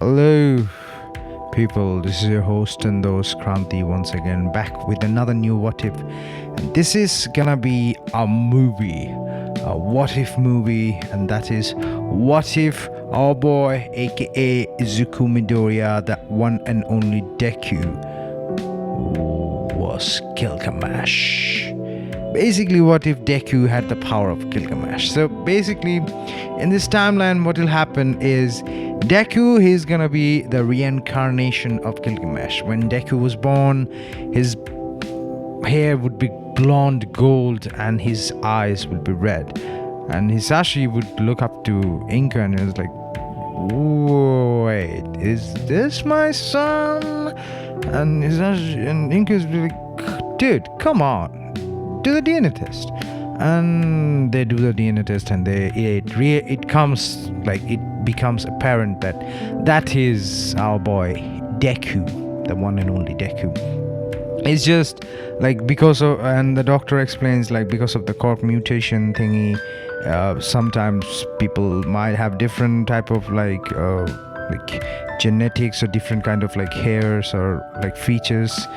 Hello, people. This is your host and host Kranti once again, back with another new What If. And this is gonna be a movie, a What If movie, and that is What If our boy, aka Zuko Midoriya, the one and only Deku, was Gilgamesh. Basically, what if Deku had the power of Gilgamesh? So basically, in this timeline, what will happen is Deku, he's gonna be the reincarnation of Gilgamesh. When Deku was born, his hair would be blonde gold and his eyes would be red. And Hisashi would look up to Inka and he was like, wait, is this my son? And Hisashi and Inka is like, dude, come on, do the DNA test. And they do the DNA test and it becomes apparent that is our boy Deku, the one and only Deku. It's just like because of, and the doctor explains, like because of the cork mutation thingy, sometimes people might have different type of like genetics or different kind of like hairs or like features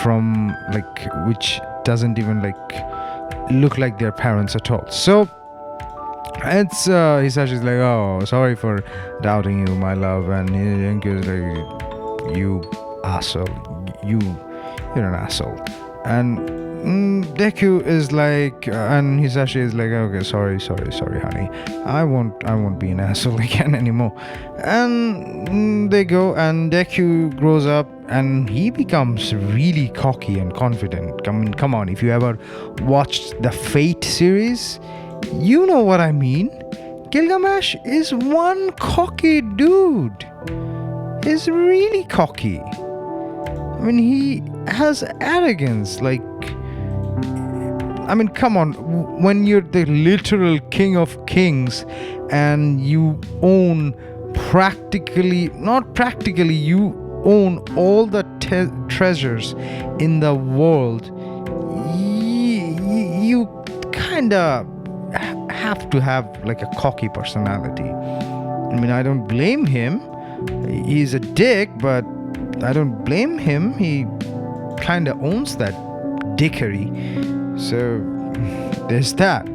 from like which doesn't even like look like their parents at all. So it's Hisashi's like, oh, sorry for doubting you, my love, and Enkyu's like, you asshole, you're an asshole. And Deku is like, and Hisashi is like, okay, sorry, honey, I won't be an asshole again anymore. And they go, and Deku grows up and he becomes really cocky and confident. I mean, come on, if you ever watched the Fate series, you know what I mean. Gilgamesh is one cocky dude. He's really cocky. I mean, he has arrogance. Like, I mean, come on. When you're the literal king of kings and you own you own all the treasures in the world, you kind of have to have like a cocky personality. I mean, I don't blame him. He's a dick, but I don't blame him. He kind of owns that dickery. So there's that.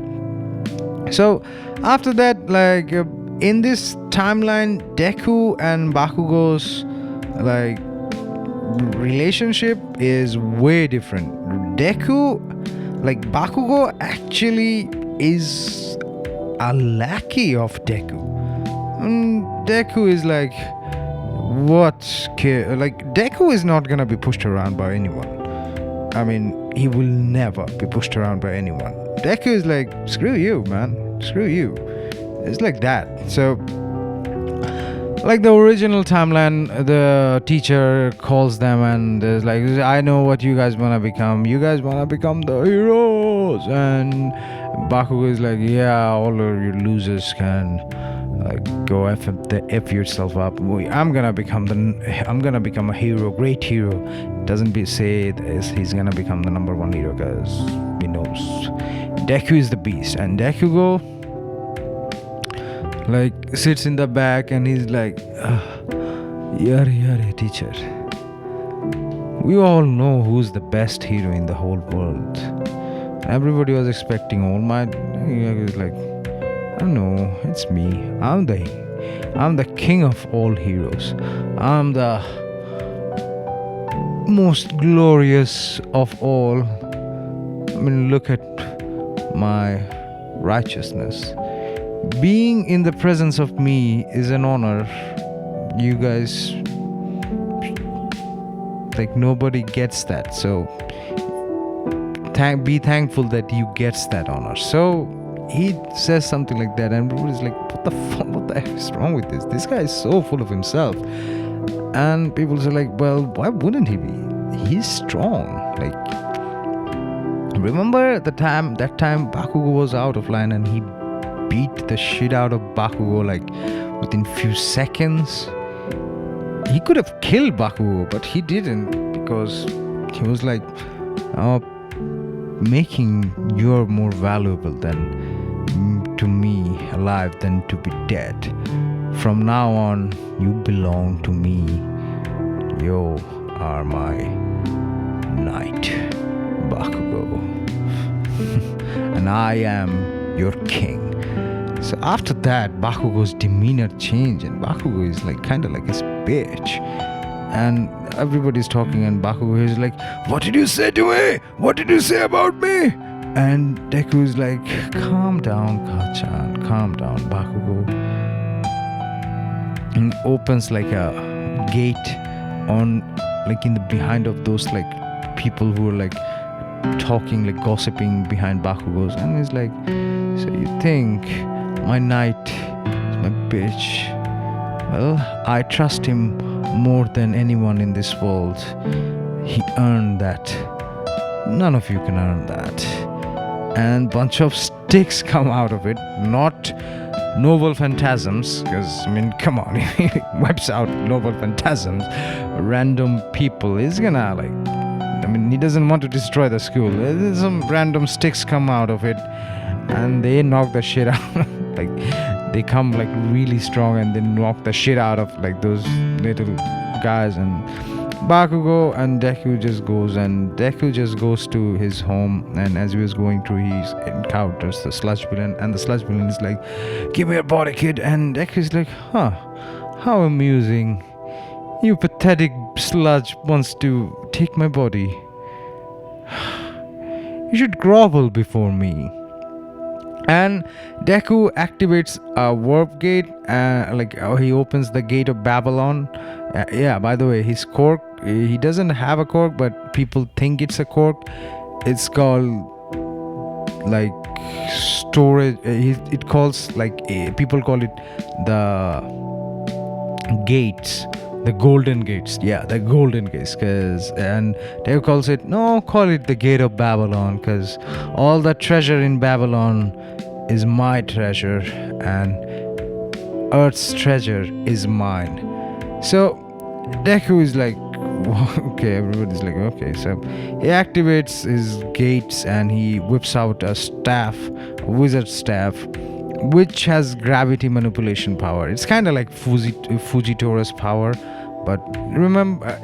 So after that, like in this timeline, Deku and Bakugo's like relationship is way different. Bakugo actually is a lackey of Deku. Deku is like, Deku is not gonna be pushed around by anyone. I mean, he will never be pushed around by anyone. Deku is like, screw you, man, screw you. It's like that. So like the original timeline, the teacher calls them and is like, I know what you guys want to become. You guys want to become the heroes. And Bakugo is like, yeah, all of you losers can go F yourself up. I'm gonna become a hero, great hero. Doesn't say he's gonna become the number one hero, because he knows Deku is the beast. And Deku like sits in the back and he's like, yare teacher, we all know who's the best hero in the whole world. Everybody was expecting All Might. He was like, I don't know, it's me. I'm the king of all heroes. I'm the most glorious of all. I mean, look at my righteousness. Being in the presence of me is an honor. You guys, like, nobody gets that. So be thankful that you gets that honor. So he says something like that, and everybody's like, what the fuck, what the heck is wrong with this? This guy is so full of himself. And people are like, well, why wouldn't he be? He's strong. Like, remember that time Bakugo was out of line and he beat the shit out of Bakugo like within few seconds. He could have killed Bakugo, but he didn't, because he was like, making you more valuable than to me alive than to be dead. From now on, you belong to me. You are my knight, Bakugo. And I am your king. So after that, Bakugo's demeanor changed, and Bakugo is like kind of like his bitch. And everybody's talking, and Bakugo is like, "What did you say to me? What did you say about me?" And Deku is like, "Calm down, Kachan, calm down, Bakugo." And opens like a gate on, like in the behind of those like people who are like talking, like gossiping behind Bakugo's, and he's like, "So you think my knight is my bitch? Well, I trust him more than anyone in this world. He earned that. None of you can earn that." And bunch of sticks come out of it, not noble phantasms, because I mean, come on, if he wipes out noble phantasms, random people is gonna like, I mean, he doesn't want to destroy the school. Some random sticks come out of it, and they knock the shit out. Like, they come like really strong, and they knock the shit out of like those little guys. And Bakugo and Deku just goes to his home, and as he was going through, he encounters the sludge villain, and the sludge villain is like, "Give me your body, kid." And Deku's like, "Huh, how amusing. You pathetic sludge wants to take my body. You should grovel before me." And Deku activates a warp gate, he opens the gate of Babylon. Yeah, by the way, his cork, he doesn't have a cork, but people think it's a cork. It's called like storage. It calls like people call it the gates. The golden gates, yeah, the golden gates, and Deku calls it, no, call it the gate of Babylon, because all the treasure in Babylon is my treasure, and Earth's treasure is mine. So Deku is like, okay, everybody's like, okay, so he activates his gates, and he whips out a staff, a wizard staff, which has gravity manipulation power. It's kind of like Fujitora's power, but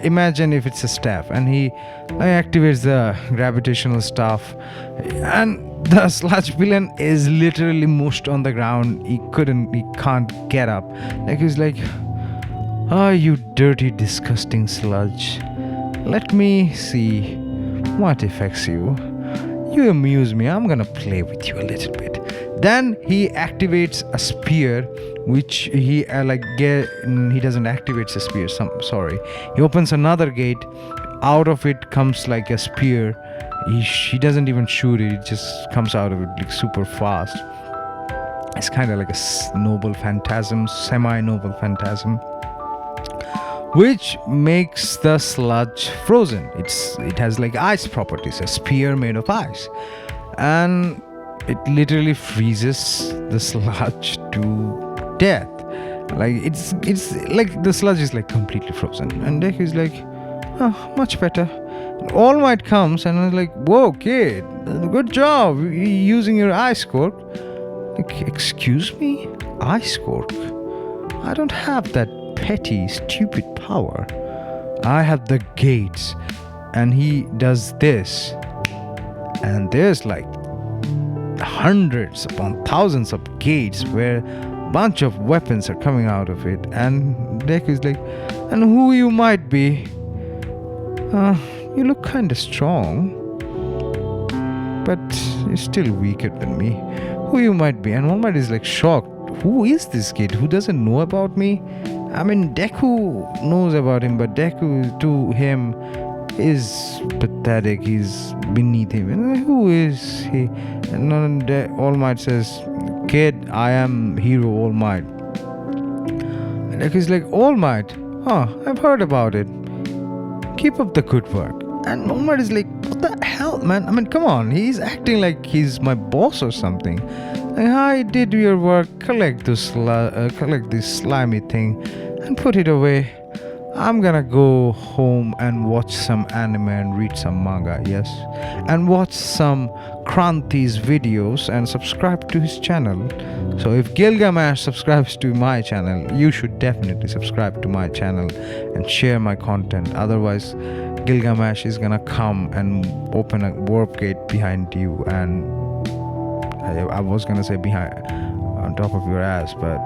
imagine if it's a staff, and he activates the gravitational staff, and the sludge villain is literally mushed on the ground. He can't get up. Like, he's like, "Ah, you dirty, disgusting sludge. Let me see what affects you. You amuse me. I'm gonna play with you a little bit." Then he activates a spear, which he doesn't activate a spear. He opens another gate. Out of it comes like a spear. He doesn't even shoot it. It just comes out of it like super fast. It's kind of like a noble phantasm, semi-noble phantasm, which makes the sludge frozen. It has like ice properties, a spear made of ice, and it literally freezes the sludge to death. Like, it's like the sludge is like completely frozen, and Deku is like, "Oh, much better." And All Might comes, and I was like, "Whoa, kid, good job using your ice cork." Like, excuse me, ice cork? I don't have that petty, stupid power. I have the gates. And he does this, and there's like hundreds upon thousands of gates where a bunch of weapons are coming out of it. And Deku is like, "And who you might be? You look kind of strong, but you're still weaker than me. Who you might be?" And All Might is like shocked. Who is this kid? Who doesn't know about me? I mean, Deku knows about him, but Deku to him is pathetic. He's beneath him. And like, who is he? And then All Might says, "Kid, I am Hero All Might." And Deku's like, "All Might? Huh, I've heard about it. Keep up the good work." And All Might is like, "What the hell, man? I mean, come on. He's acting like he's my boss or something. Like, I did your work. Collect this slimy thing and put it away. I'm gonna go home and watch some anime and read some manga, yes, and watch some Kranti's videos and subscribe to his channel. So if Gilgamesh subscribes to my channel, you should definitely subscribe to my channel and share my content. Otherwise, Gilgamesh is gonna come and open a warp gate behind you, and I was gonna say behind, on top of your ass, but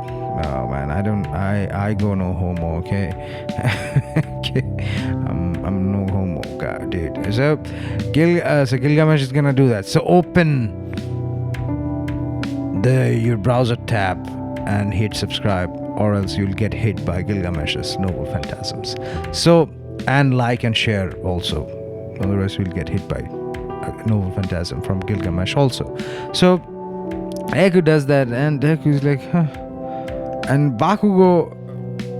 no, man, I go no homo, okay? Okay, I'm no homo, god, dude. So Gilgamesh is gonna do that. So open your browser tab and hit subscribe, or else you'll get hit by Gilgamesh's noble phantasms. So, and like and share also, otherwise we'll get hit by a noble phantasm from Gilgamesh also. So Deku does that, and Deku is like, huh. And Bakugo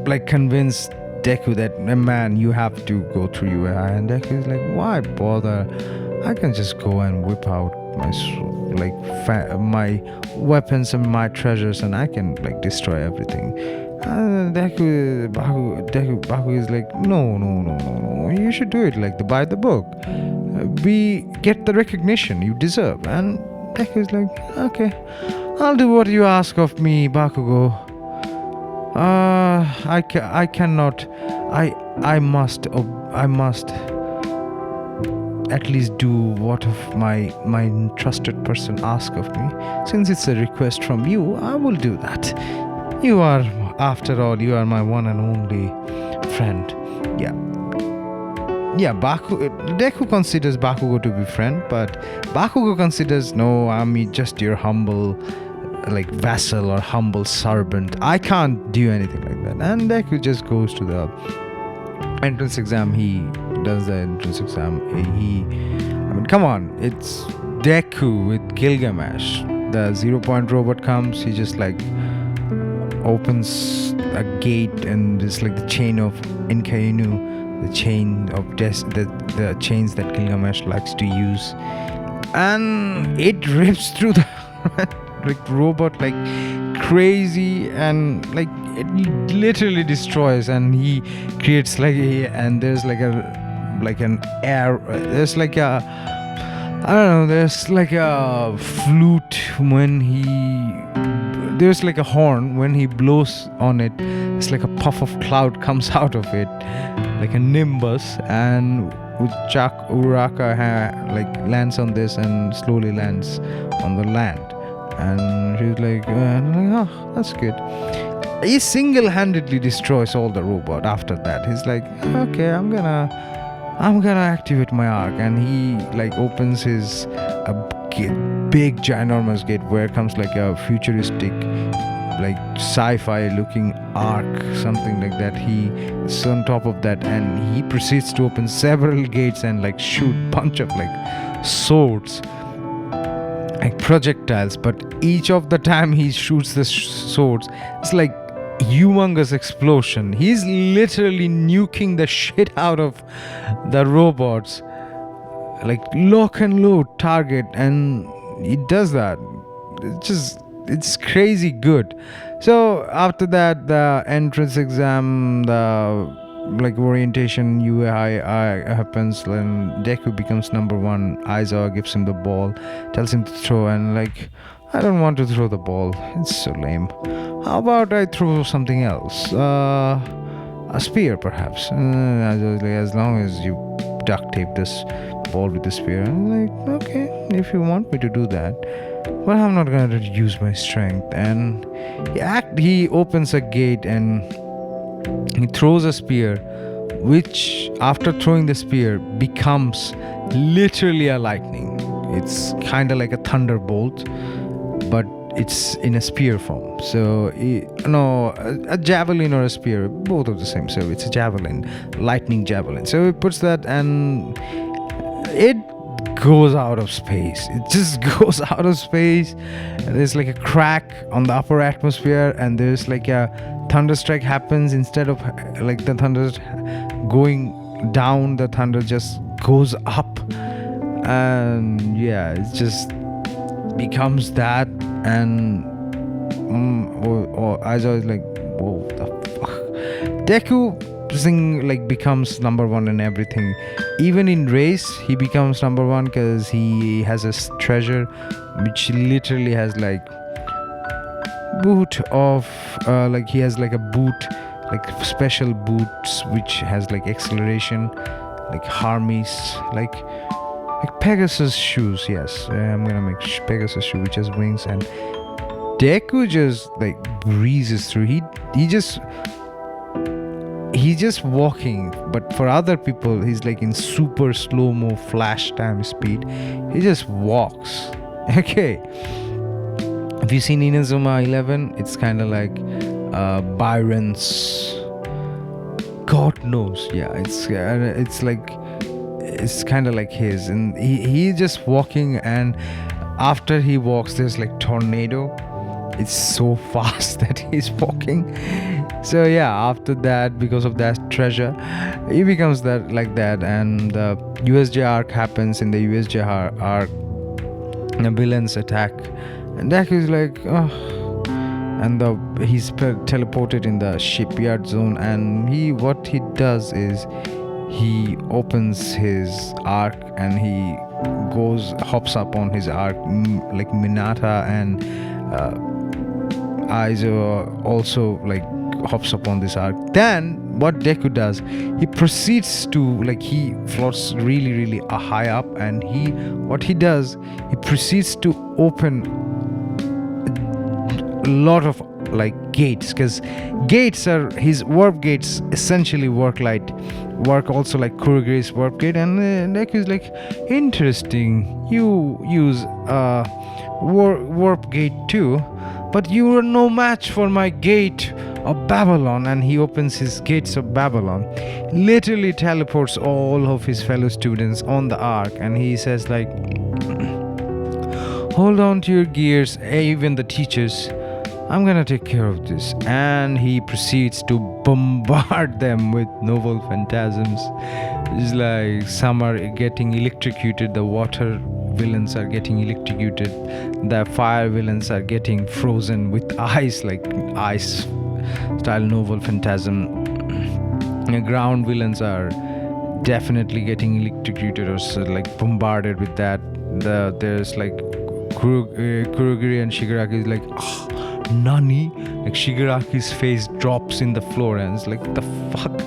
like convinced Deku that, man, you have to go through UI. And Deku is like, why bother? I can just go and whip out my my weapons and my treasures, and I can like destroy everything. And Baku is like, no, you should do it like by the book. We get the recognition you deserve. And Deku is like, okay, I'll do what you ask of me, Bakugo. I cannot. I must at least do what of my trusted person asks of me. Since it's a request from you, I will do that. You are, after all, you are my one and only friend. Yeah, Deku considers Bakugo to be friend, but Bakugo considers, no, I'm just your humble like vassal or humble servant. I can't do anything like that. And Deku just goes to the entrance exam. He does the entrance exam. I mean, come on, it's Deku with Gilgamesh. The 0 point robot comes, he just like opens a gate, and it's like the chain of Inkainu, the chain of the chains that Gilgamesh likes to use, and it rips through the like robot like crazy, and like it literally destroys, and he creates like and there's like an air, there's like a, I don't know, there's like a flute when there's like a horn when he blows on it. It's like a puff of cloud comes out of it, like a nimbus, and Uraka like lands on this and slowly lands on the land. And she's like, oh, that's good. He single-handedly destroys all the robot. After that, he's like, okay, I'm gonna activate my arc, and he like opens his big ginormous gate where comes like a futuristic like sci-fi looking arc, something like that. He's on top of that, and he proceeds to open several gates and like shoot bunch of like swords, like projectiles, but each of the time he shoots the swords, it's like humongous explosion. He's literally nuking the shit out of the robots, like lock and load target, and he does that. It's crazy good. So after that, the entrance exam, the like orientation UI happens, and Deku becomes number one. Aizawa gives him the ball, tells him to throw, and like, I don't want to throw the ball, it's so lame. How about I throw something else, a spear perhaps. As long as you duct tape this ball with the spear. I'm like, okay, if you want me to do that, but I'm not gonna use my strength. And he opens a gate and he throws a spear, which after throwing the spear becomes literally a lightning. It's kind of like a thunderbolt, but it's in a spear form. So a javelin or a spear, both of the same. So it's a javelin, lightning javelin. So he puts that, and it goes out of space. It just goes out of space. And there's like a crack on the upper atmosphere, and there's like a thunderstrike happens. Instead of like the thunder going down, the thunder just goes up, and yeah, it just becomes that. And as I was like, whoa, the fuck. Deku becomes number one in everything. Even in race, he becomes number one because he has a treasure which literally has like boot of he has like a boot, like special boots which has like acceleration, like Hermes, like Pegasus shoes. Yes, I'm gonna make Pegasus shoe which has wings, and Deku just like breezes through. He's just walking, but for other people he's like in super slow-mo flash time speed. He just walks. Okay, have you seen Inazuma 11? It's kind of like Byron's, God knows. Yeah, it's like, it's kind of like his, and he's just walking, and after he walks there's like tornado. It's so fast that he's walking. So yeah, after that, because of that treasure, he becomes that like that. And the U.S.J arc happens. In the U.S.J arc, the villains attack, and Deku is like, oh, and he's teleported in the shipyard zone. And what he does is he opens his arc, and he hops up on his arc, like Minata and Aizo also like hops up on this arc. Then what Deku does, he proceeds to he floats really really high up, and what he does, he proceeds to open a lot of like gates, because gates are his warp gates, essentially work also like Kurogiri's warp gate. And Deku is like, interesting, you use warp gate too, but you are no match for my gate of Babylon. And he opens his gates of Babylon, literally teleports all of his fellow students on the arc, and he says like, hold on to your gears, even the teachers, I'm gonna take care of this. And he proceeds to bombard them with novel phantasms. It's like some are getting electrocuted, the water villains are getting electrocuted, the fire villains are getting frozen with ice, like ice style novel phantasm. The ground villains are definitely getting electrocuted or like bombarded with that. There's like Kurogiri and Shigaraki is like, oh, Nani? Like Shigaraki's face drops in the floor, and it's like, the fuck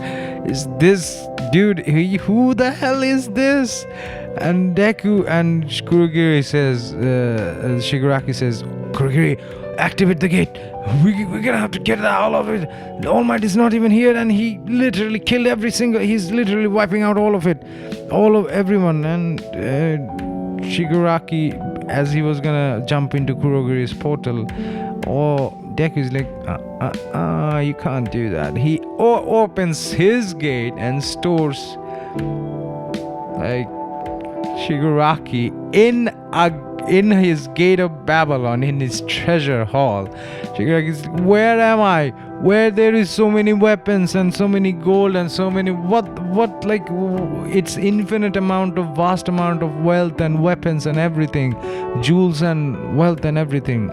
is this dude? Who the hell is this? And Deku and Kurogiri says, Shigaraki says, Kurogiri, activate the gate. We're gonna have to get all of it. All Might is not even here, and he literally killed he's literally wiping out all of it, everyone. And Shigaraki, as he was gonna jump into Kurogiri's portal, Deku is like, you can't do that. He opens his gate and stores like Shigaraki in his gate of Babylon, in his treasure hall. Shigaraki is like, where am I? Where there is so many weapons and so many gold and so many like it's infinite amount of vast amount of wealth and weapons and everything, jewels and wealth and everything.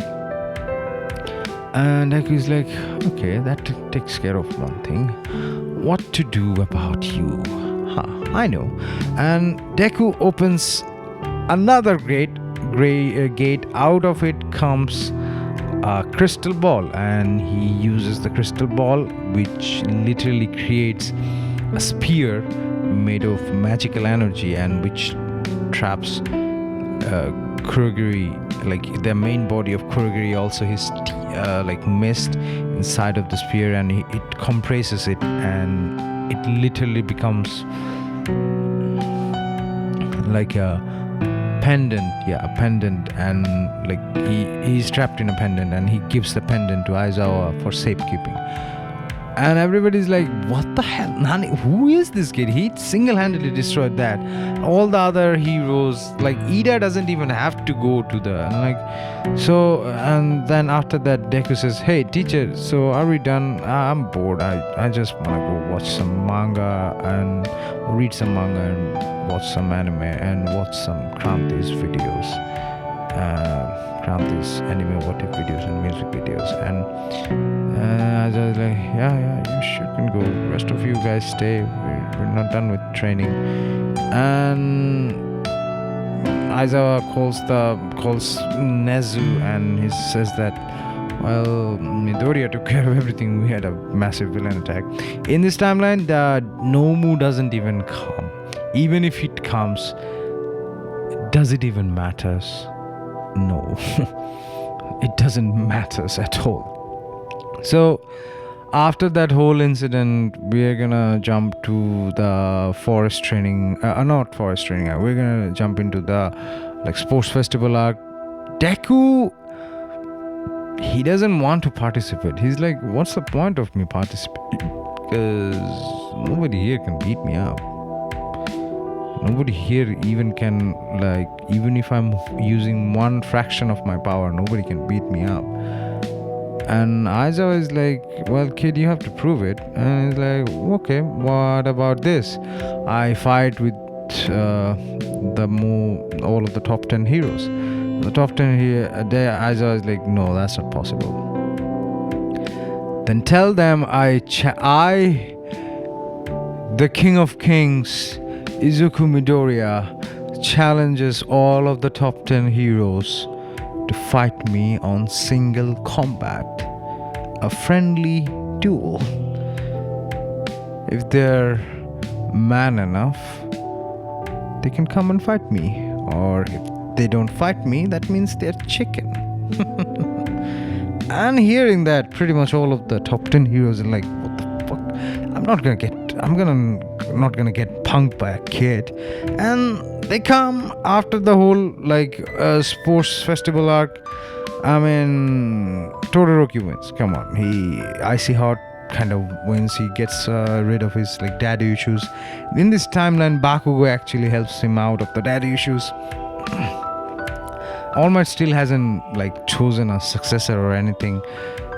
And Deku is like, okay, that takes care of one thing. What to do about you? I know. And Deku opens another gate. Out of it comes a crystal ball, and he uses the crystal ball, which literally creates a spear made of magical energy, and which traps Kurogiri, like the main body of Kurogiri, also his like mist inside of the spear, and it compresses it, and it literally becomes like a pendant. A pendant. And like he's trapped in a pendant, and he gives the pendant to Aizawa for safekeeping. And everybody's like, what the hell? Nani, who is this kid? He single-handedly destroyed that. All the other heroes, like Ida doesn't even have to go to the, and then after that Deku says, hey teacher, so are we done? I'm bored. I just want to go watch some manga and read some manga and watch some anime and watch some Kranti's videos. Shanti's anime what if videos and music videos. And I was like, yeah, you can go. Rest of you guys stay. We're not done with training. And Aizawa calls Nezu, and he says that, well, Midoriya took care of everything. We had a massive villain attack. In this timeline, the Nomu doesn't even come. Even if it comes, does it even matters? No. It doesn't matters at all. So after that whole incident, we're gonna jump to the forest training, not forest training, we're gonna jump into the sports festival arc. Deku, he doesn't want to participate. He's like, what's the point of me participating? Because nobody here can beat me up. Nobody here even can, even if I'm using one fraction of my power, nobody can beat me up. And Aizawa is like, well, kid, you have to prove it. And he's like, okay, what about this? I fight with all of the top 10 heroes. The top 10 here, Aizawa is like, no, that's not possible. Then tell them I, the King of Kings, Izuku Midoriya, challenges all of the top 10 heroes to fight me on single combat, a friendly duel. If they're man enough, they can come and fight me. Or if they don't fight me, that means they're chicken. And hearing that, pretty much all of the top 10 heroes are like, what the fuck? I'm not gonna get punked by a kid. And they come after the whole sports festival arc. I mean, Todoroki wins. Come on, Icy Heart kind of wins. He gets rid of his daddy issues. In this timeline, Bakugo actually helps him out of the daddy issues. All Might still hasn't chosen a successor or anything.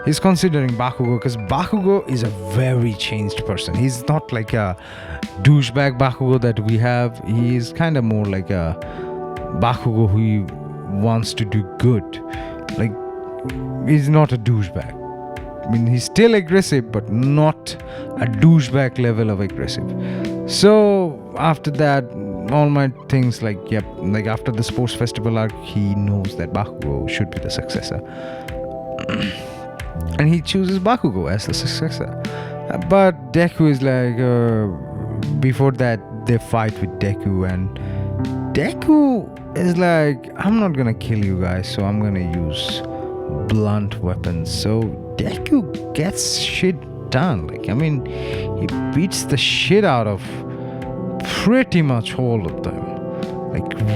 He's considering Bakugo because Bakugo is a very changed person. He's not like a douchebag Bakugo that we have. He's kind of more like a Bakugo who wants to do good. He's not a douchebag. I mean, he's still aggressive, but not a douchebag level of aggressive. So after that, All Might thinks after the sports festival arc, he knows that Bakugo should be the successor. And he chooses Bakugo as the successor. But Deku is before that, they fight with Deku, and Deku is like, I'm not gonna kill you guys, so I'm gonna use blunt weapons. So Deku gets shit done. He beats the shit out of pretty much all of them.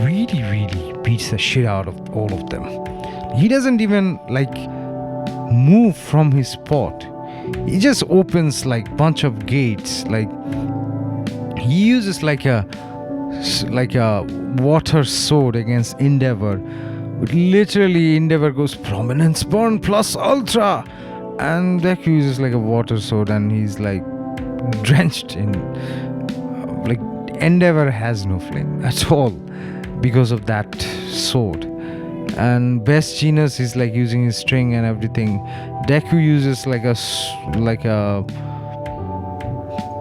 Really, really beats the shit out of all of them. He doesn't even move from his spot. He just opens bunch of gates. He uses a water sword against Endeavor. But literally Endeavor goes Prominence Burn plus Ultra, and Deku uses a water sword, and he's drenched in Endeavor has no flame at all because of that sword. And Best Genius is using his string and everything. Deku uses a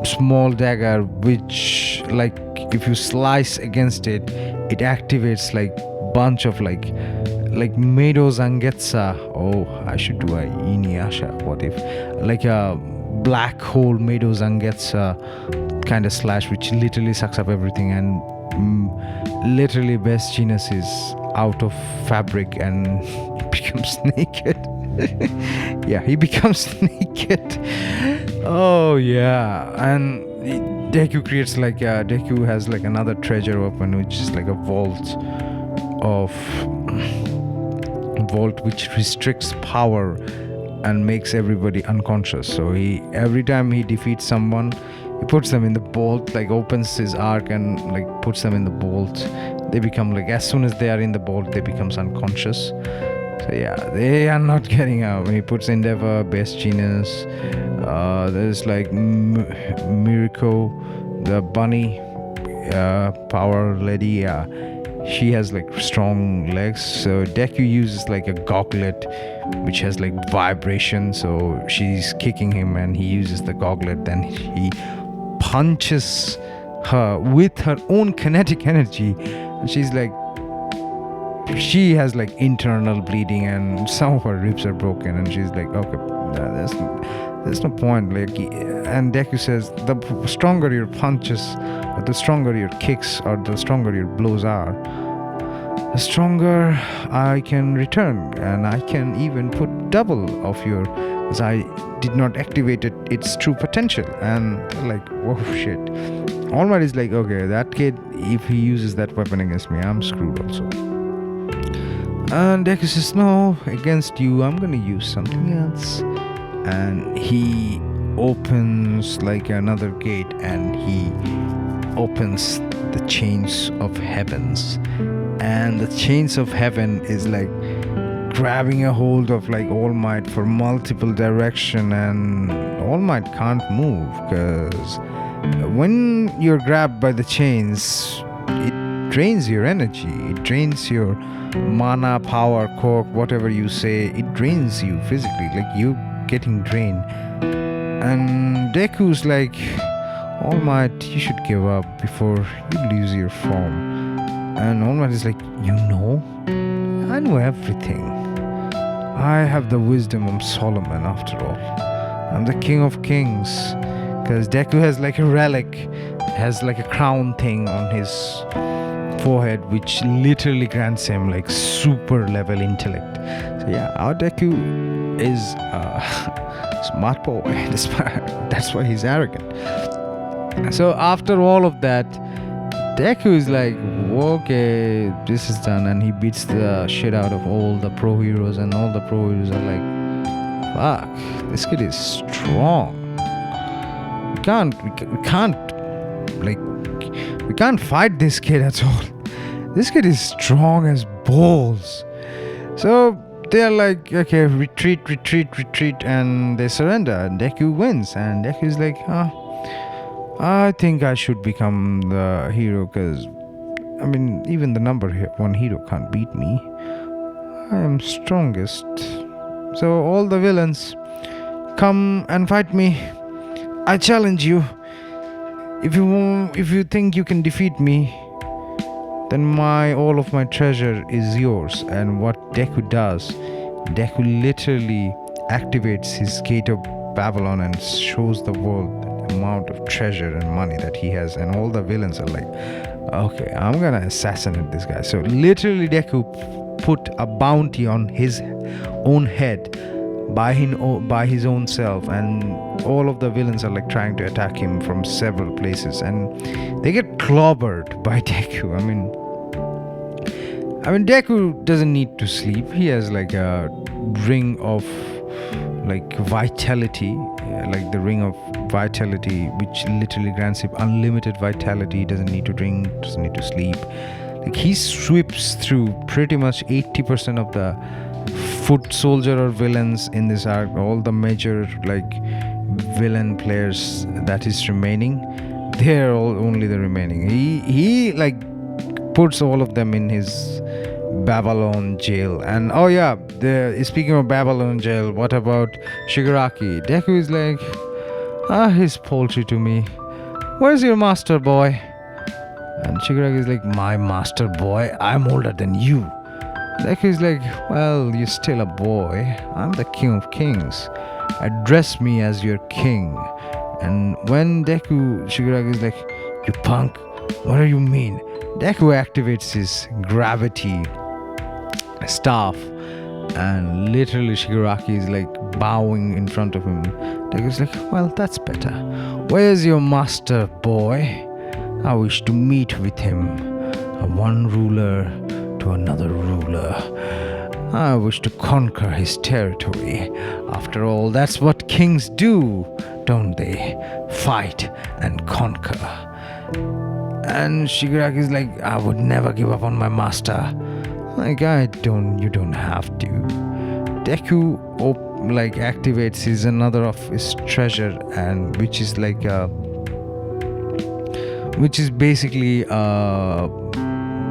small dagger, which if you slice against it, it activates bunch of Medo Zangetsu. Oh, I should do a Inuyasha. What if a black hole Medo Zangetsu kind of slash, which literally sucks up everything, and literally Best Genius is out of fabric and becomes naked. Yeah, he becomes naked. Oh yeah. And Deku creates Deku has another treasure weapon, which is a vault which restricts power and makes everybody unconscious. So every time he defeats someone, he puts them in the vault, opens his arc and puts them in the vault. They become as soon as they are in the vault, they becomes unconscious. So yeah, they are not getting out. He puts Endeavor, Best Genius, there's Mirko, the bunny, power lady. she has like strong legs. So Deku uses like a gauntlet which has like vibration. So she's kicking him and he uses the gauntlet. Then he punches her with her own kinetic energy. And she's like, she has like internal bleeding and some of her ribs are broken. And she's like, okay, there's no point. Like, and Deku says, the stronger your punches, or the stronger your kicks, or the stronger your blows are, the stronger I can return, and I can even put double of your, because I did not activate its true potential. And like, whoa, shit. All Might is like, okay, that kid, if he uses that weapon against me, I'm screwed also. And Deku says, no, against you, I'm gonna use something else. And he opens like another gate, and he opens the chains of heavens. And the chains of heaven is like grabbing a hold of like All Might for multiple direction, and All Might can't move, because when you're grabbed by the chains, it drains your energy, it drains your mana, power, quirk, whatever you say, it drains you physically, like you getting drained. And Deku's like, All Might, you should give up before you lose your form. And All Might is like, you know, I know everything. I have the wisdom of Solomon after all. I'm the king of kings. Because Deku has like a relic, has like a crown thing on his forehead, which literally grants him like super level intellect. So yeah, our Deku is a smart boy. That's why he's arrogant. So after all of that, Deku is like, okay, this is done, and he beats the shit out of all the pro heroes, and all the pro heroes are like, fuck, this kid is strong. We can't fight this kid at all. This kid is strong as balls. So they're like, okay, retreat, and they surrender, and Deku wins. And Deku is like, I think I should become the hero, because I mean, even the number one hero can't beat me. I am strongest. So all the villains, come and fight me. I challenge you. If you think you can defeat me, then all of my treasure is yours. And what Deku does, Deku literally activates his gate of Babylon and shows the world the amount of treasure and money that he has. And all the villains are like, okay, I'm gonna assassinate this guy. So literally Deku put a bounty on his own head by his own self, and all of the villains are like trying to attack him from several places, and they get clobbered by Deku. I mean Deku doesn't need to sleep. He has like a ring of like vitality, like the ring of vitality, which literally grants him unlimited vitality. He doesn't need to drink, doesn't need to sleep. Like he sweeps through pretty much 80% of the foot soldier or villains in this arc. All the major like villain players that is remaining, they're all only the remaining. He like puts all of them in his Babylon jail. And oh yeah, speaking of Babylon jail, what about Shigaraki? Deku is like, he's poultry to me. Where's your master boy? And Shigaraki is like, my master boy? I'm older than you. Deku is like, well, you're still a boy. I'm the king of kings. Address me as your king. And when Shigaraki is like, you punk, what do you mean? Deku activates his gravity staff, and literally Shigaraki is like bowing in front of him. Deku is like, well, that's better. Where's your master boy? I wish to meet with him. One ruler to another ruler. I wish to conquer his territory. After all, that's what kings do, don't they? Fight and conquer. And Shigaraki is like, I would never give up on my master. Like, you don't have to. Deku activates another of his treasure, and which is basically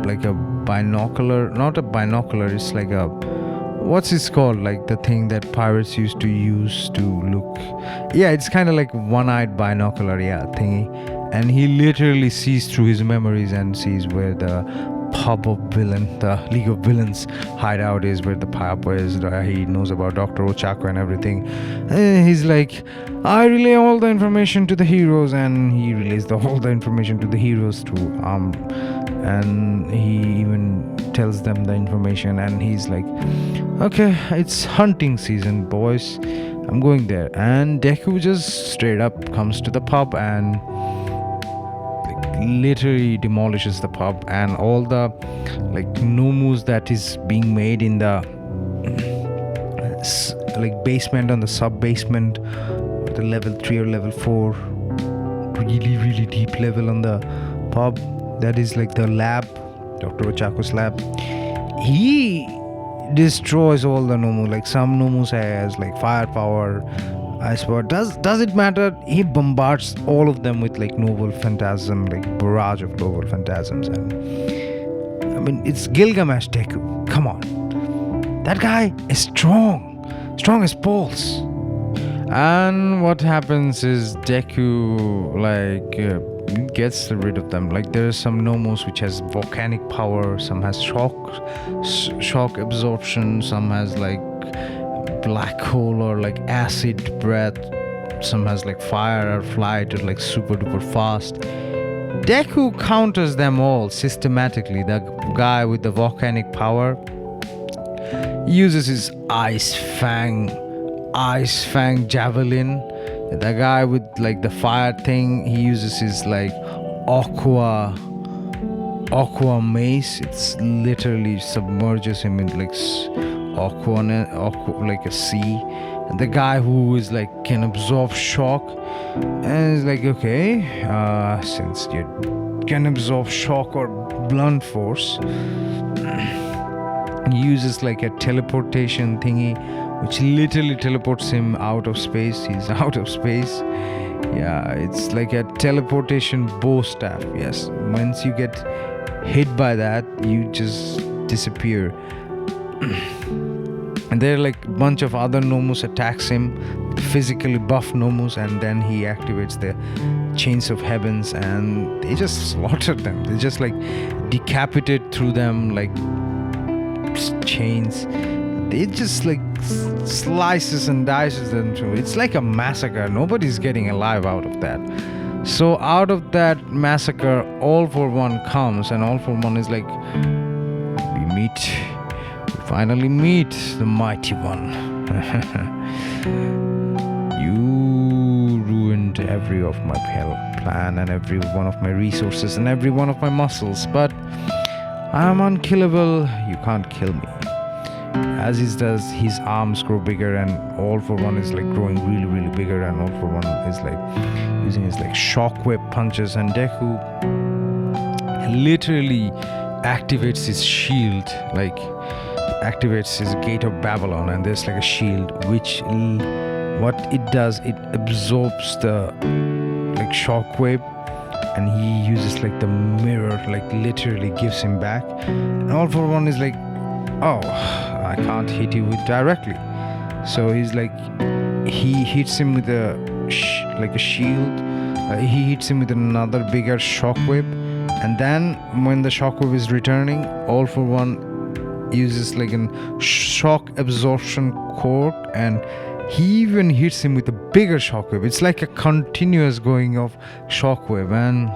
like a binocular, not a binocular, it's like a, what's it called, like the thing that pirates used to use to look. Yeah, it's kind of like one-eyed binocular, yeah, thingy. And he literally sees through his memories and sees where the pub of villain, the League of Villains hideout is, where the pub is. He knows about Dr. Ochako and everything. And he's like, I relay all the information to the heroes, and he relays all the information to the heroes too. And he even tells them the information, and he's like, okay, it's hunting season, boys, I'm going there. And Deku just straight up comes to the pub and literally demolishes the pub, and all the like nomus that is being made in the like basement, on the sub basement, the level 3 or level 4, really deep level on the pub, that is like the lab, Dr. Ochako's lab. He destroys all the nomu. Like some nomus has like firepower, ice power. Does it matter? He bombards all of them with like noble phantasm, like barrage of noble phantasms. And I mean, it's Gilgamesh Deku. Come on, that guy is strong as balls. And what happens is Deku gets rid of them. Like there are some nomos which has volcanic power, some has shock absorption, some has like black hole or like acid breath, some has like fire or flight or like super duper fast. Deku counters them all systematically. The guy with the volcanic power uses his ice fang javelin. The guy with like the fire thing, he uses his like aqua mace. It's literally submerges him in like aqua like a sea. And the guy who is like can absorb shock, and it's like, okay, since you can absorb shock or blunt force, he uses like a teleportation thingy which literally teleports him out of space. He's out of space. Yeah, it's like a teleportation bow staff. Yes, once you get hit by that, you just disappear. And there are like a bunch of other nomus attacks him, physically buff nomus, and then he activates the chains of heavens, and they just slaughter them. They just like decapitate through them like chains. They just like slices and dices them through. It's like a massacre. Nobody's getting alive out of that. So out of that massacre, All for One comes, and All for One is like, we finally meet the mighty one. You ruined every of my plan and every one of my resources and every one of my muscles, but I'm unkillable. You can't kill me. As he does, his arms grow bigger, and All for One is like growing really bigger, and All for One is like using his like shockwave punches, and Deku literally activates his shield, like activates his Gate of Babylon, and there's like a shield which what it does, it absorbs the like shockwave, and he uses like the mirror, like literally gives him back. And All for One is like, oh, I can't hit you with directly. So he's like, he hits him with a like a shield. He hits him with another bigger shockwave, and then when the shockwave is returning, All for One uses like a shock absorption cord, and he even hits him with a bigger shockwave. It's like a continuous going of shockwave, and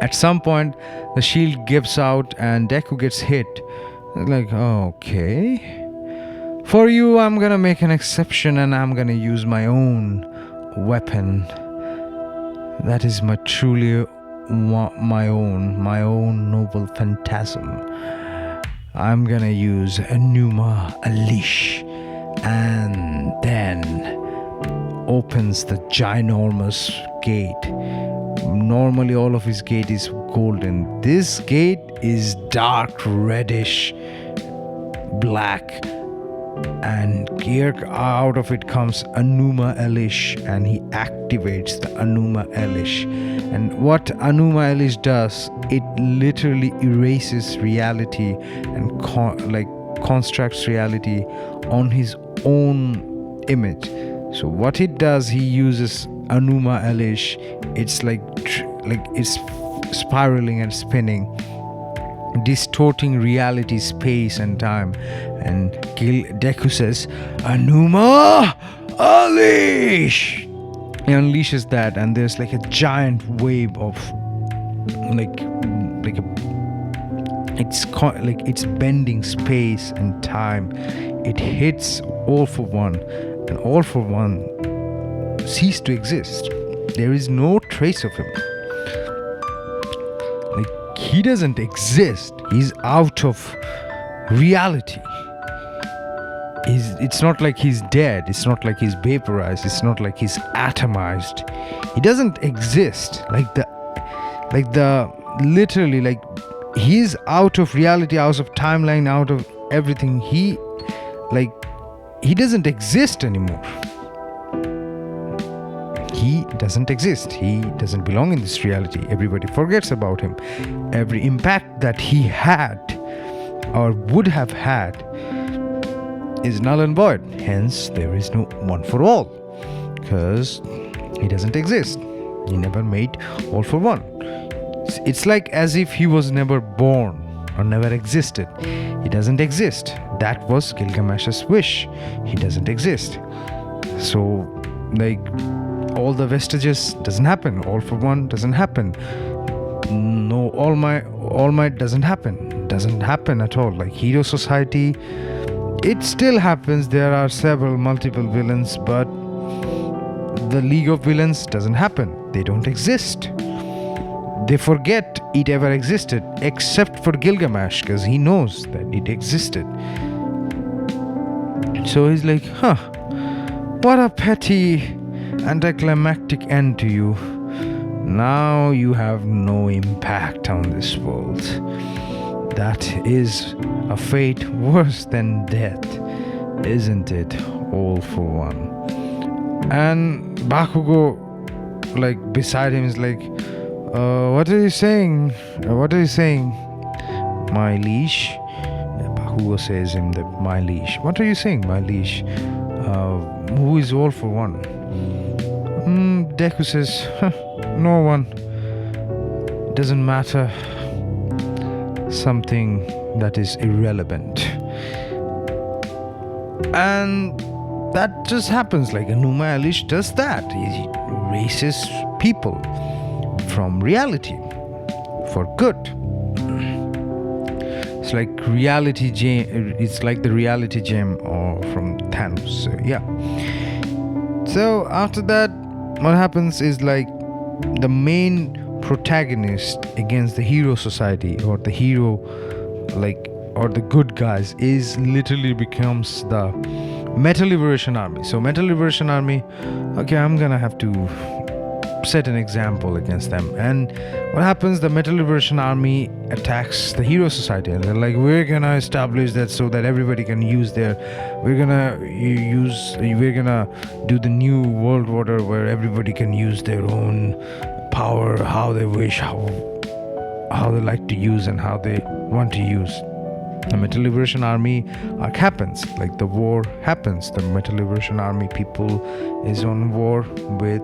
at some point the shield gives out and Deku gets hit. Like, okay, for you I'm gonna make an exception, and I'm gonna use my own weapon. That is my truly my own noble phantasm. I'm gonna use a Numa Unleash, and then opens the ginormous gate. Normally all of his gate is golden. This gate is dark reddish black, and here out of it comes Anuma Elish, and he activates the Anuma Elish. And what Anuma Elish does, it literally erases reality and constructs reality on his own image. So what it does, he uses Anuma Elish. It's like it's spiraling and spinning, distorting reality, space and time. And Deku says, Anuma Elish! He unleashes that, and there's like a giant wave of it's bending space and time. It hits All For One, and All For One ceased to exist. There is no trace of him. Like, he doesn't exist. He's out of reality. It's not like he's dead. It's not like he's vaporized. It's not like he's atomized. He doesn't exist. Literally, like, he's out of reality, out of timeline, out of everything. He doesn't exist anymore. He doesn't exist. He doesn't belong in this reality. Everybody forgets about him. Every impact that he had or would have had is null and void. Hence, there is no one for all, because he doesn't exist. He never made All For One. It's like as if he was never born or never existed. He doesn't exist. That was Gilgamesh's wish. He doesn't exist. So, like, all the vestiges doesn't happen. All For One doesn't happen. No, All Might doesn't happen. Doesn't happen at all. Like, Hero Society, it still happens. There are multiple villains, but the League of Villains doesn't happen. They don't exist. They forget it ever existed, except for Gilgamesh, because he knows that it existed. So he's like, what a petty anticlimactic end to you. Now you have no impact on this world. That is a fate worse than death, isn't it? All For One. And Bakugo, like, beside him is like, what are you saying? What are you saying? My liege? Bakugo says him that, my liege. What are you saying, my liege? Who is All For One? Deku says, no one. Doesn't matter. Something that is irrelevant. And that just happens. Like, Anuma Elish does that. He erases people from reality for good. It's like reality gem. It's like the reality gem from Thanos. So, yeah. So after that, what happens is, like, the main protagonist against the Hero Society, or the hero, or the good guys, is literally becomes the Metal Liberation Army. So Metal Liberation Army, okay, I'm gonna have to set an example against them. And what happens, the Metal Liberation Army attacks the Hero Society, and they're like, we're gonna establish that so that everybody can use we're gonna do the new world order where everybody can use their own power how they wish, how they like to use and how they want to use. The Metal Liberation Army happens, like, the war happens. The Metal Liberation Army people is on war with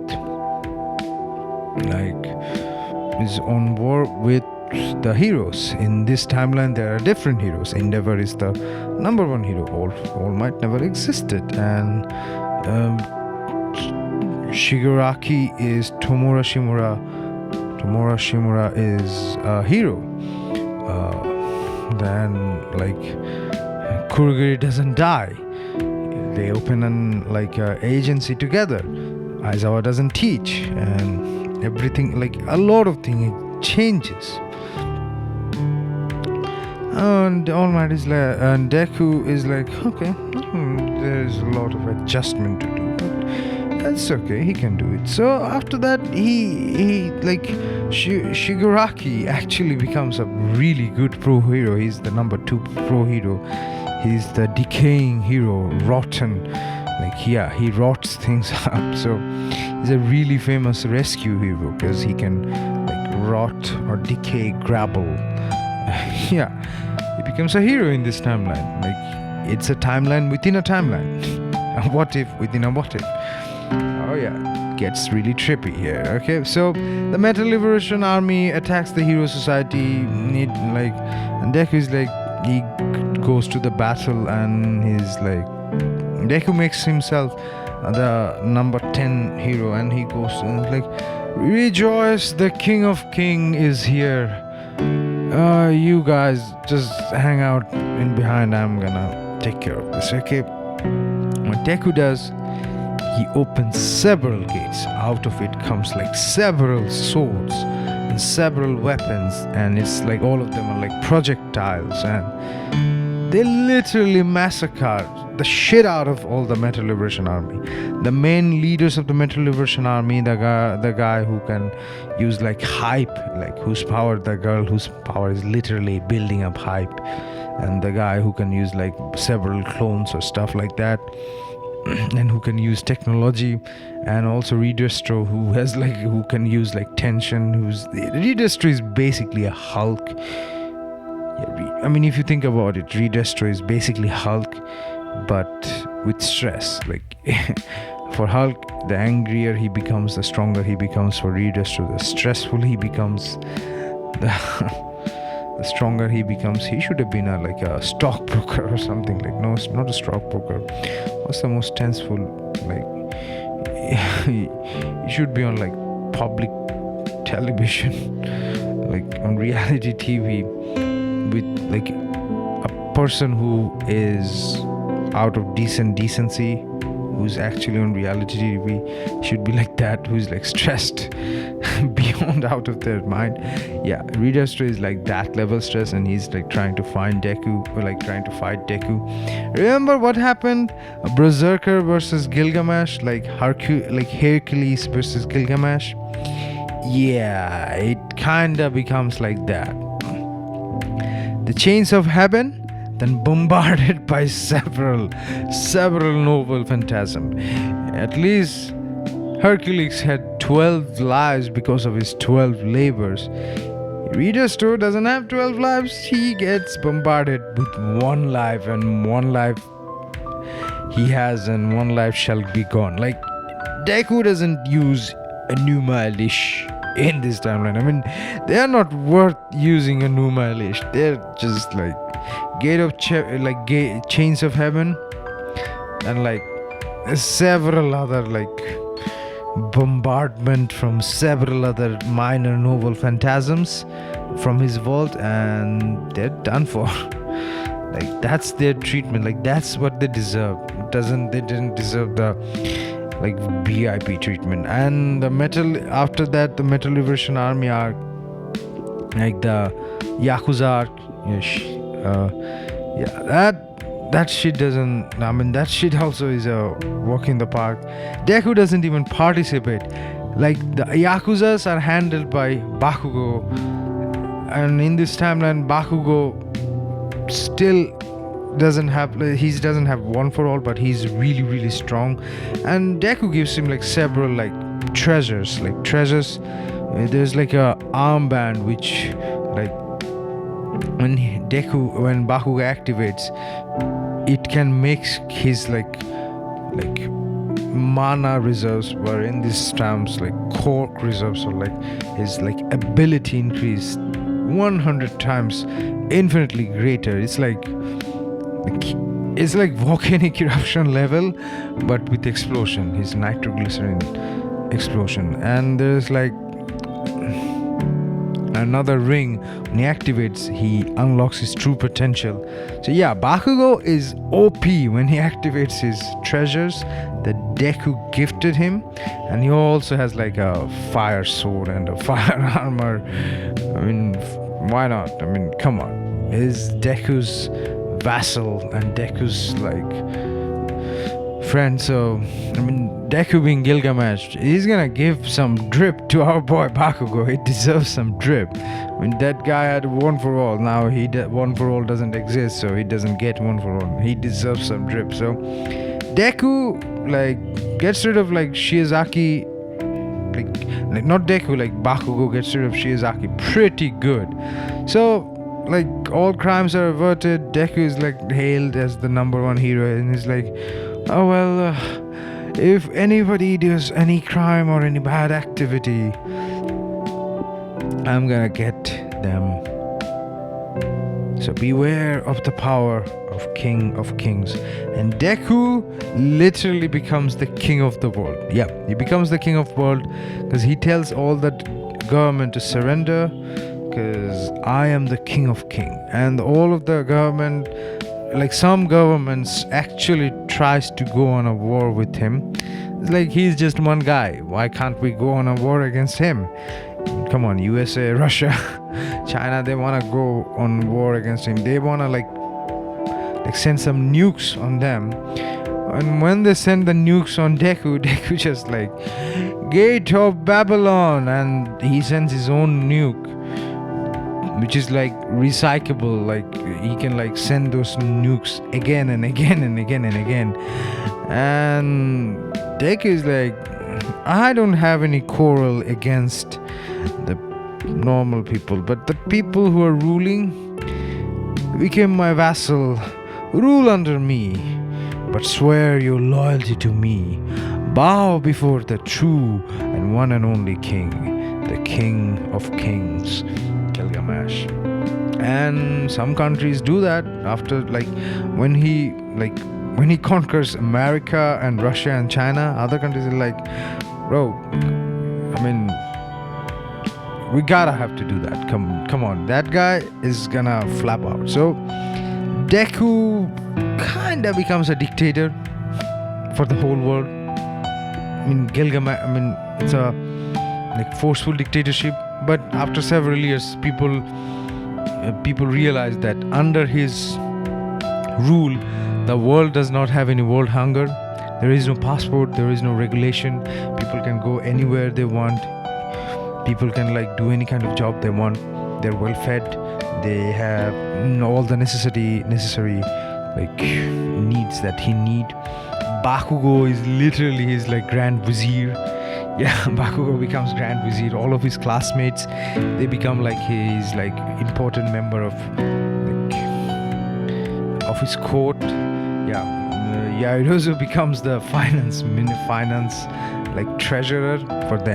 the heroes. In this timeline, there are different heroes. Endeavor is the number one hero. All Might never existed, and Shigaraki is Tomura Shimura. Tomura Shimura is a hero. Then, like, Kurogiri doesn't die. They open an agency together. Aizawa doesn't teach, and everything, like, a lot of things changes. And All Might is like, and Deku is like, okay, there's a lot of adjustment to do, but that's okay, he can do it. So after that, he Shigaraki actually becomes a really good pro hero. He's the number 2 pro hero. He's the decaying hero, rotten. He rots things up. So he's a really famous rescue hero because he can rot or decay, grapple. Yeah, he becomes a hero in this timeline. It's a timeline within a timeline. A what if within a what if. Oh yeah, gets really trippy here. Okay, so the Metal Liberation Army attacks the Hero Society. And Deku is he goes to the battle, and he's Deku makes himself the number 10 hero, and he goes and rejoice, the King of King is here. You guys just hang out in behind. I'm gonna take care of this. Okay. What Deku does, he opens several gates. Out of it comes several swords and several weapons, and it's all of them are projectiles, and they literally massacre the shit out of all the Metal Liberation Army. The main leaders of the Metal Liberation Army, the guy who can use hype, whose power, the girl whose power is literally building up hype, and the guy who can use several clones or stuff like that, and who can use technology, and also Redestro, who has who can use tension. Redestro is basically a Hulk. I mean, if you think about it, Redestro is basically Hulk, but with stress. For Hulk, the angrier he becomes, the stronger he becomes. For Redestro, the stressful he becomes, the stronger he becomes. He should have been a stockbroker or something. No, it's not a stockbroker. What's the most tenseful? He should be on public television, on reality TV, with a person who is out of decency, who's actually on reality TV, should be that, who's stressed beyond out of their mind. Yeah, Redestro is that level stress, and he's trying to find Deku, or trying to fight Deku. Remember what happened? A Berserker versus Gilgamesh, Hercules versus Gilgamesh. Yeah, it kinda becomes like that. The chains of heaven, then bombarded by several noble phantasm. At least Hercules had 12 lives because of his 12 labors. Redestro doesn't have 12 lives. He gets bombarded with 1 life, and 1 life he has, and 1 life shall be gone. Deku doesn't use Enuma Elish in this timeline. I mean, they are not worth using Enuma Elish. They're just Gate of Chains of Heaven, and several other bombardment from several other minor noble phantasms from his vault, and they're done for. That's their treatment. That's what they deserve. They didn't deserve the VIP treatment. And after that, the Metal Liberation Army arc, the Yakuza arc, that shit doesn't. I mean, that shit also is a walk in the park. Deku doesn't even participate. The Yakuzas are handled by Bakugo, and in this timeline, Bakugo still doesn't have 1 for all, but he's really, really strong. And Deku gives him several treasures. There's a armband which when Bakugo activates, it can make his mana reserves, were in these times cork reserves, or his ability increase 100 times, infinitely greater. It's volcanic eruption level, but with explosion. His nitroglycerin explosion. And there's another ring. When he activates, he unlocks his true potential. So yeah, Bakugo is OP when he activates his treasures that Deku gifted him, and he also has a fire sword and a fire armor. I mean, why not? I mean, come on. Is Deku's vassal and Deku's friend. So, I mean, Deku being Gilgamesh, he's gonna give some drip to our boy Bakugo. He deserves some drip. I mean, that guy had one for all. Now one for all doesn't exist, so he doesn't get one for all. He deserves some drip. So, Deku gets rid of Shiozaki. Like not Deku, Bakugo gets rid of Shiozaki pretty good. So all crimes are averted. Deku is hailed as the number one hero, and he's like, oh well, if anybody does any crime or any bad activity, I'm gonna get them. So beware of the power of King of Kings. And Deku literally becomes the king of the world. Yeah, he becomes the king of the world because he tells all the government to surrender, because I am the king of king. And all of the government, some governments actually tries to go on a war with him. It's he's just one guy. Why can't we go on a war against him? Come on, USA, Russia, China, they want to go on war against him. They want to send some nukes on them. And when they send the nukes on Deku, Deku just Gate of Babylon, and he sends his own nuke, which is recyclable. He can send those nukes again and again and again and again. And Deku is I don't have any quarrel against the normal people, but the people who are ruling became my vassal. Rule under me, but swear your loyalty to me. Bow before the true and one and only king, the king of kings, Gilgamesh. And some countries do that after when he conquers America and Russia and China. Other countries are bro, I mean, we gotta have to do that. Come on, that guy is gonna flap out. So Deku kinda becomes a dictator for the whole world. I mean, Gilgamesh, it's a forceful dictatorship. But after several years, people realize that under his rule, the world does not have any world hunger. There is no passport, there is no regulation. People can go anywhere they want. People can do any kind of job they want. They're well fed. They have all the necessary needs that he need. Bakugo is literally his Grand Vizier. Yeah, Bakugo becomes Grand Vizier. All of his classmates, they become his important member of his court. Yeah, Yairozu becomes the finance treasurer for the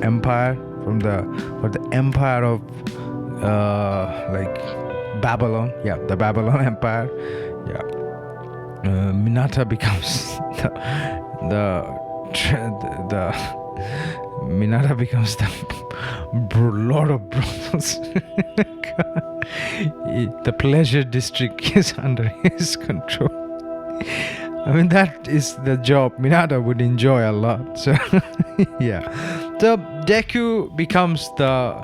empire, for the empire of Babylon. Yeah, the Babylon Empire. Yeah, Minata becomes Minata becomes the Lord of Brothels. The pleasure district is under his control. I mean, that is the job Minata would enjoy a lot. So, yeah. So, Deku becomes the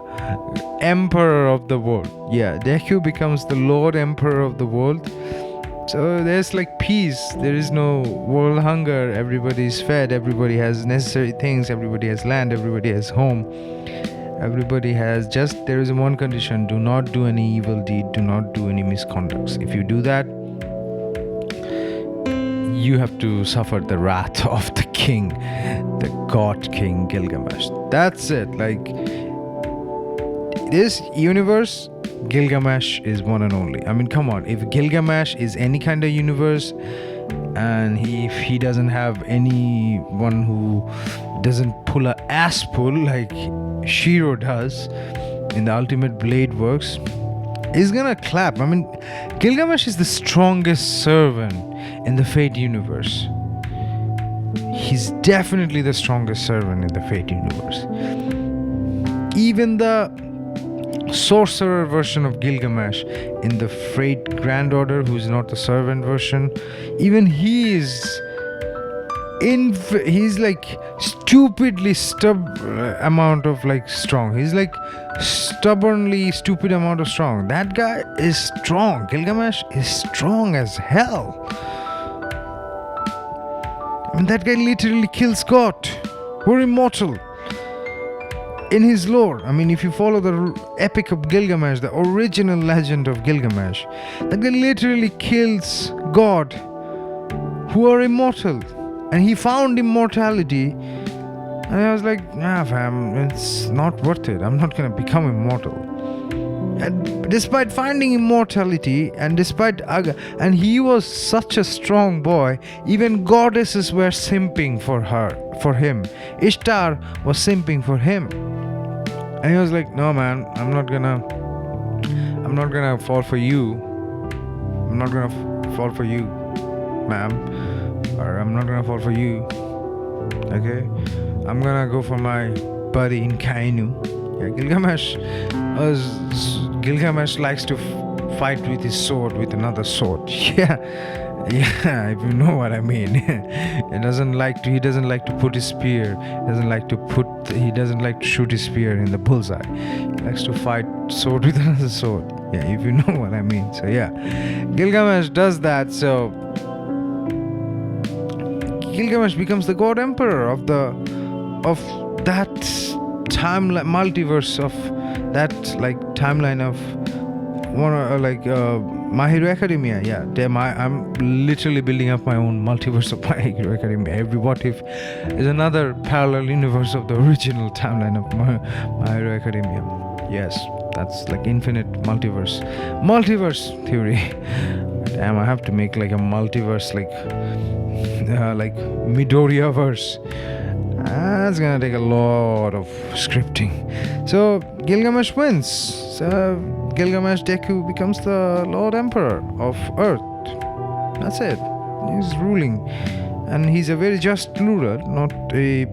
emperor of the world. Yeah, Deku becomes the Lord Emperor of the world. So, there's peace. There is no world hunger. Everybody is fed. Everybody has necessary things. Everybody has land. Everybody has home. Everybody has there is one condition: do not do any evil deed. Do not do any misconducts. If you do that, you have to suffer the wrath of the king, the god king Gilgamesh. That's it. This universe, Gilgamesh is one and only. I mean, come on. If Gilgamesh is any kind of universe, and if he doesn't have anyone who doesn't pull a ass pull like Shiro does in the Ultimate Blade works, he's gonna clap. I mean, Gilgamesh is the strongest servant in the Fate universe. He's definitely the strongest servant in the Fate universe. Even the sorcerer version of Gilgamesh in the Fate Grand Order, who's not the servant version, even he is he's stupidly amount of strong. He's stubbornly stupid amount of strong. That guy is strong. Gilgamesh is strong as hell. And that guy literally kills God, who are immortal. In his lore, I mean, if you follow the epic of Gilgamesh, the original legend of Gilgamesh, that guy literally kills God, who are immortal. And he found immortality. And I was like, nah, fam, it's not worth it. I'm not gonna become immortal. And despite finding immortality, and and he was such a strong boy, even goddesses were simping for him. Ishtar was simping for him. And he was like, no man, I'm not gonna fall for you. I'm not gonna fall for you, ma'am. Or I'm not gonna fall for you. Okay? I'm gonna go for my buddy in Kainu. Yeah, Gilgamesh likes to fight with his sword with another sword. Yeah, if you know what I mean. He doesn't like to put his spear. He doesn't like to shoot his spear in the bullseye. He likes to fight sword with another sword. Yeah, if you know what I mean. So yeah, Gilgamesh does that. So Gilgamesh becomes the god emperor of that timeline, multiverse of that timeline of My Hero Academia. Yeah, damn, I'm literally building up my own multiverse of My Hero Academia. Every What If is another parallel universe of the original timeline of My Hero Academia. Yes, that's infinite multiverse theory. Damn, I have to make a multiverse Midoriya verse. That's gonna take a lot of scripting. So Gilgamesh wins. So Gilgamesh Deku becomes the Lord Emperor of Earth. That's it. He's ruling, and he's a very just ruler.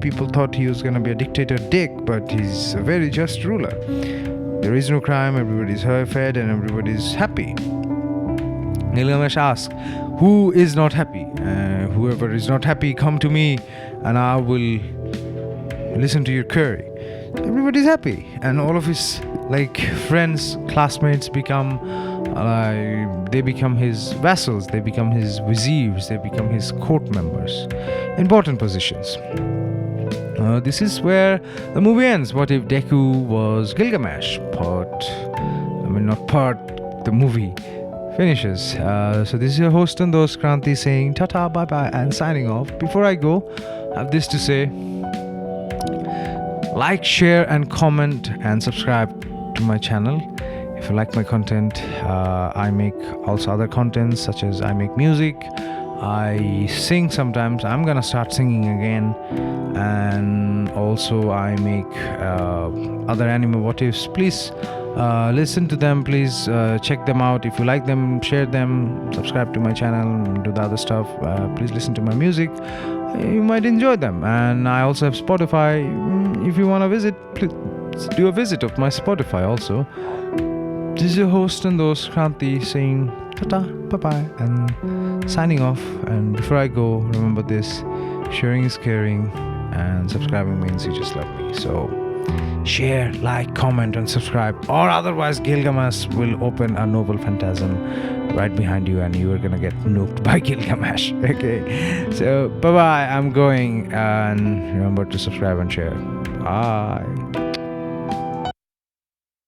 People thought he was gonna be a dictator dick, but he's a very just ruler. There is no crime. Everybody's fed, and everybody's happy. Gilgamesh asks, "Who is not happy? Whoever is not happy, come to me, and I will listen to your query." Everybody's happy, and all of his friends, classmates become his vassals. They become his viziers. They become his court members, important positions. This is where the movie ends. What if Deku was Gilgamesh? The movie finishes. So this is your host and host Kranti saying tata, bye bye, and signing off. Before I go, I have this to say: like, share, and comment, and subscribe to my channel. If you like my content, I make also other contents, such as I make music, I sing sometimes. I'm gonna start singing again, and also I make other anime what ifs. Please listen to them. Please check them out. If you like them, share them, subscribe to my channel, do the other stuff. Please listen to my music. You might enjoy them. And I also have Spotify. If you want to visit, please do a visit of my Spotify also. This is your host and host Kranti saying tata, bye bye, and signing off. And before I go, remember this: sharing is caring, and subscribing means you just love me. So share, like, comment, and subscribe, or otherwise Gilgamesh will open a noble phantasm right behind you, and you are gonna get nuked by Gilgamesh. Okay, so bye bye, I'm going, and remember to subscribe and share. Bye.